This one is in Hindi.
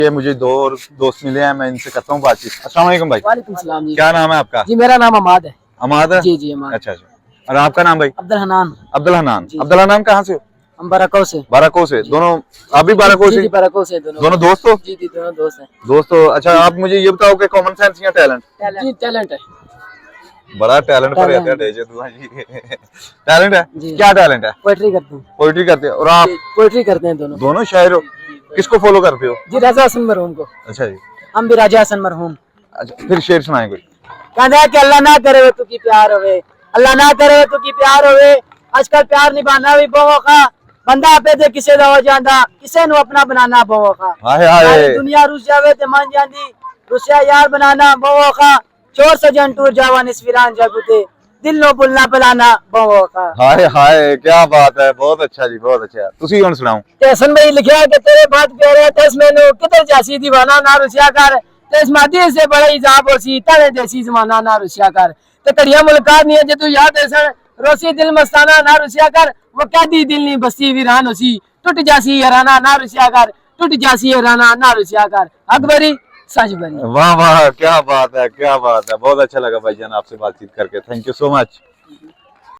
ये मुझे दो और दोस्त मिले हैं, मैं इनसे करता हूँ बातचीत। अस्सलाम वालेकुम भाई। वालेकुम सलाम जी। क्या नाम है आपका? जी मेरा नाम अमाद है। अमाद है? जी जी अमाद। अच्छा अच्छा। और आपका नाम भाई? अब्दुल हनान। अब्दुल हनान। जी। अब्दुल हनान कहाँ से हो? हम बाराको से। बाराको से दोनों? आप भी बाराको जी से? जी बाराको से दोनों दोस्त हो? जी जी दोनों दोस्त हैं। दोस्त हो। अच्छा आप मुझे ये बताओ कि कॉमन सेंस या टैलेंट? जी टैलेंट है। बड़ा टैलेंट पर रहते हैं डेजे दुआ जी। टैलेंट है? क्या टैलेंट है? पोएट्री करते हैं। पोइट्री करते हैं। और आप? पोएट्री करते हैं दोनों। दोनों शायर हो? किसको फॉलो करते हो? जी रजा हसन मरहूम को। अच्छा जी। हम भी राजा हसन मरहूम। अच्छा फिर शेर सुनाए कोई। कहते हैं कि अल्लाह ना करे वो तू की प्यार होवे, अल्लाह ना करे वो तू की प्यार होवे, आजकल प्यार निभाना भी बहु बंदा आपे दे किसे दा हो जांदा, किसे नु अपना बनाना बहु हाय हाय। दुनिया रुस जावे ते मान जांदी, रुसिया यार बनाना बहु चोर सजन टूर जावा निस्फिरान जगुते, दिल नो बुलना बुलाना बहु हाय हाय क्या बात है। बहुत अच्छा जी, बहुत अच्छा। तुसी कौन सुनाऊं? हसन भाई लिखा कि तेरे बात प्यारे तेस मेनू किधर जासी दीवाना ना रुसिया कर, तेस मादी से बड़ा हिसाब होसी तारे देसी जमाना ना रुसिया कर, ते कड़िया मुलाकात नहीं है जे तू याद है सर रोसी दिल मस्ताना ना रुसिया कर, वो कैदी दिल नहीं बस्ती वीरान होसी टूट जासी हराना ना रुसिया कर, टूट जासी हराना ना रुसिया कर, अकबरी सच बरी। वाह वाह क्या बात है, क्या बात है। बहुत अच्छा लगा भाईजान आपसे बातचीत करके। Thank you so much.